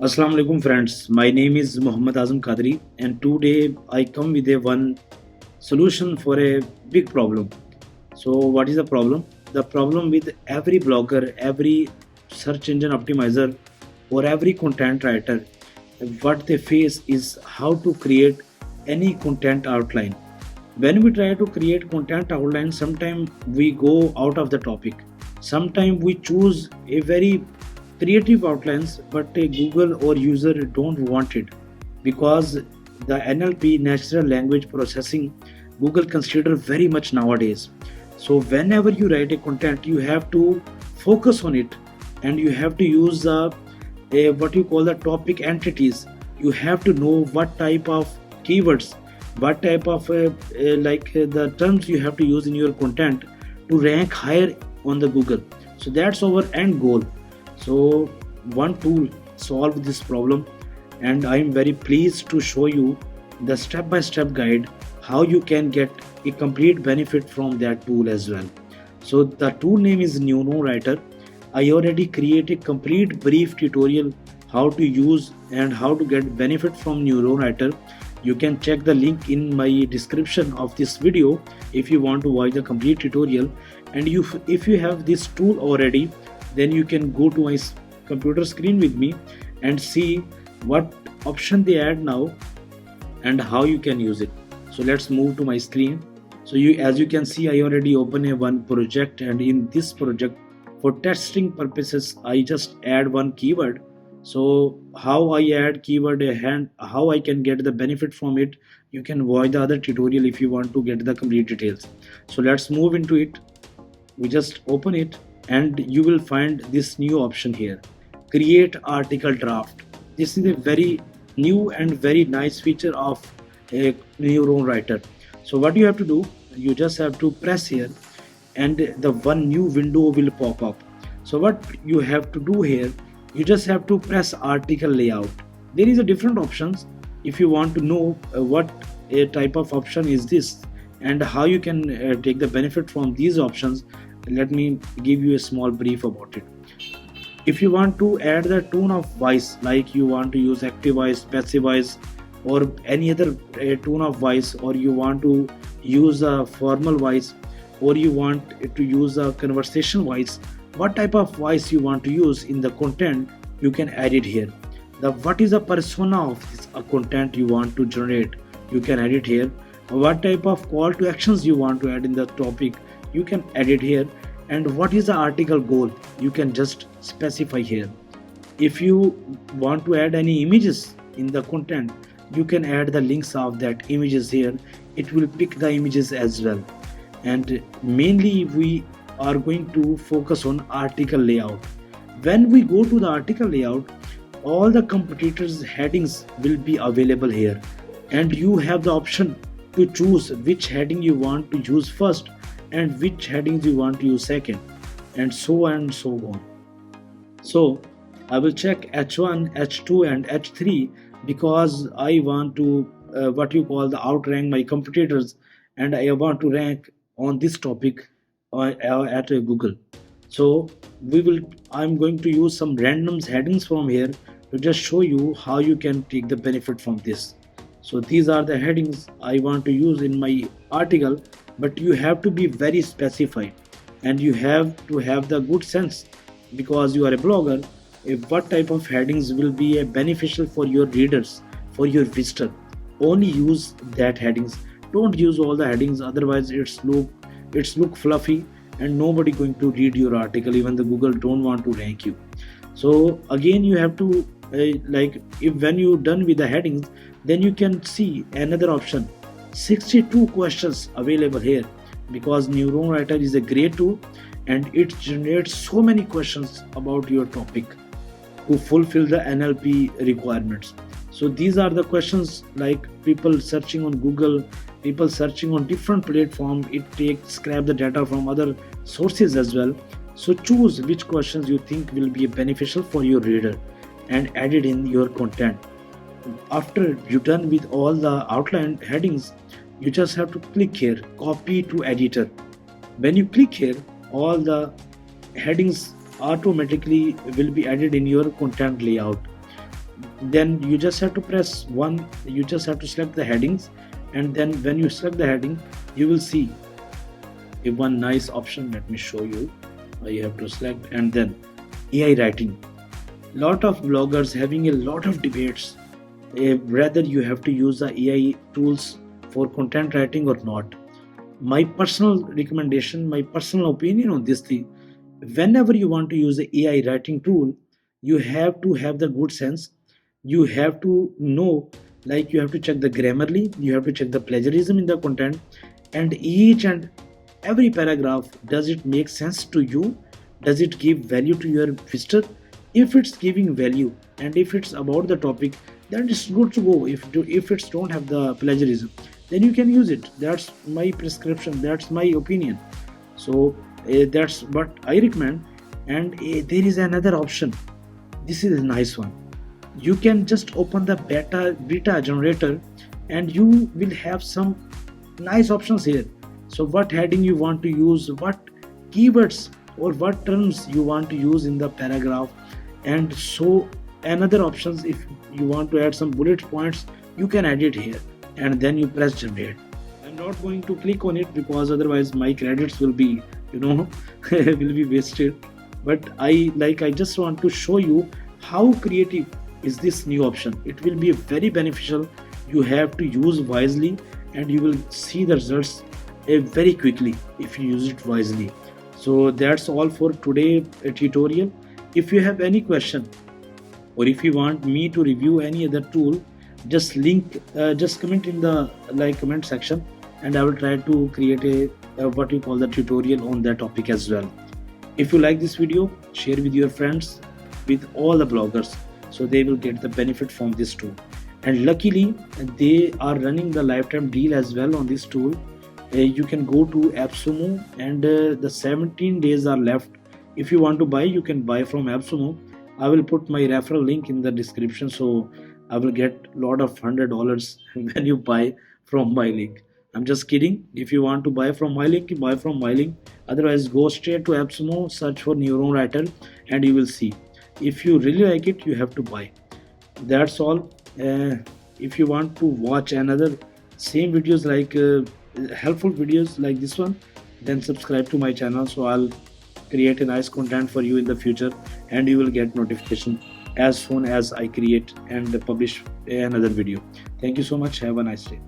Assalamu alaikum friends. My name is Muhammad Azam Qadri and today I come with a one solution for a big problem. So what is the problem? The problem with every blogger, every search engine optimizer or every content writer, what they face is how to create any content outline. When we try to create content outline, sometimes we go out of the topic. Sometimes we choose a very creative outlines, but a Google or user don't want it because the NLP, natural language processing, Google consider very much nowadays. So whenever you write a content, you have to focus on it, and you have to use what you call the topic entities. You have to know what type of keywords, what type of the terms you have to use in your content to rank higher on the Google. So that's our end goal. So one tool solve this problem, and I'm very pleased to show you the step-by-step guide how you can get a complete benefit from that tool as well. So the tool name is Neuron Writer. I already created a complete brief tutorial how to use and how to get benefit from Neuron Writer. You can check the link in my description of this video if you want to watch the complete tutorial. And if you have this tool already, then you can go to my computer screen with me and see what option they add now and how you can use it. So let's move to my screen. So as you can see, I already open a one project, and in this project, for testing purposes, I just add one keyword. So how I add keyword and how I can get the benefit from it, you can watch the other tutorial if you want to get the complete details. So let's move into it. We just open it and you will find this new option here, create article draft. This is a very new and very nice feature of a Neuron Writer. So what you have to do, you just have to press here and the one new window will pop up. So what you have to do here, you just have to press article layout. There is a different options. If you want to know what a type of option is this and how you can take the benefit from these options, let me give you a small brief about it. If you want to add the tone of voice, like you want to use active voice, passive voice, or any other tone of voice, or you want to use a formal voice, or you want to use a conversation voice, what type of voice you want to use in the content, you can add it here. The what is the persona of this content you want to generate, you can add it here. What type of call to actions you want to add in the topic, you can add it here. And what is the article goal, you can just specify here. If you want to add any images in the content, you can add the links of that images here. It will pick the images as well. And mainly we are going to focus on article layout. When we go to the article layout, all the competitors headings will be available here, and you have the option to choose which heading you want to use first and which headings you want to use second, and so on and so on. So I will check H1, H2 and H3 because I want to what you call the outrank my competitors, and I want to rank on this topic at Google. So I'm going to use some random headings from here to just show you how you can take the benefit from this. So these are the headings I want to use in my article, but you have to be very specified and you have to have the good sense because you are a blogger. If what type of headings will be beneficial for your readers, for your visitor, only use that headings. Don't use all the headings, otherwise it's look fluffy and nobody going to read your article. Even the Google don't want to rank you. So again, you have to if when you done with the headings, then you can see another option, 62 questions available here, because Neuron Writer is a great tool and it generates so many questions about your topic to fulfill the NLP requirements. So these are the questions like people searching on Google, people searching on different platforms. It takes scrap the data from other sources as well. So choose which questions you think will be beneficial for your reader and add it in your content. After you're done with all the outline headings, you just have to click here, copy to editor. When you click here, all the headings automatically will be added in your content layout. then you just have to press one, you just have to select the headings, and then when you select the heading, you will see a one nice option. Let me show you. You have to select, and then AI writing. Lot of bloggers having a lot of debates whether you have to use the AI tools for content writing or not. My personal recommendation, my personal opinion on this thing, whenever you want to use the AI writing tool, you have to have the good sense. You have to know, like you have to check the grammarly, you have to check the plagiarism in the content, and each and every paragraph, does it make sense to you? Does it give value to your visitor? If it's giving value and if it's about the topic, then it's good to go. If it's don't have the plagiarism, then you can use it. That's my prescription, that's my opinion. So that's what I recommend. And there is another option. This is a nice one. You can just open the beta generator, and you will have some nice options here. So what heading you want to use, what keywords or what terms you want to use in the paragraph, and so another options, if you want to add some bullet points, you can add it here, and then you press generate. I'm not going to click on it because otherwise my credits will be, will be wasted. But I just want to show you how creative is this new option. It will be very beneficial. You have to use wisely, and you will see the results very quickly if you use it wisely. So that's all for today tutorial. If you have any question, or if you want me to review any other tool, just comment in the comment section, and I will try to create a what you call the tutorial on that topic as well. If you like this video, share with your friends, with all the bloggers, so they will get the benefit from this tool. And luckily they are running the lifetime deal as well on this tool. You can go to AppSumo, and the 17 days are left. If you want to buy, you can buy from AppSumo. I will put my referral link in the description, so I will get lot of $100 when you buy from my link. I'm just kidding. If you want to buy from my link, buy from my link. Otherwise, go straight to AppSumo, search for Neuron Writer, and you will see. If you really like it, you have to buy. That's all. If you want to watch another same videos like helpful videos like this one, then subscribe to my channel, so I'll create a nice content for you in the future, and you will get notification as soon as I create and publish another video. Thank you so much. Have a nice day.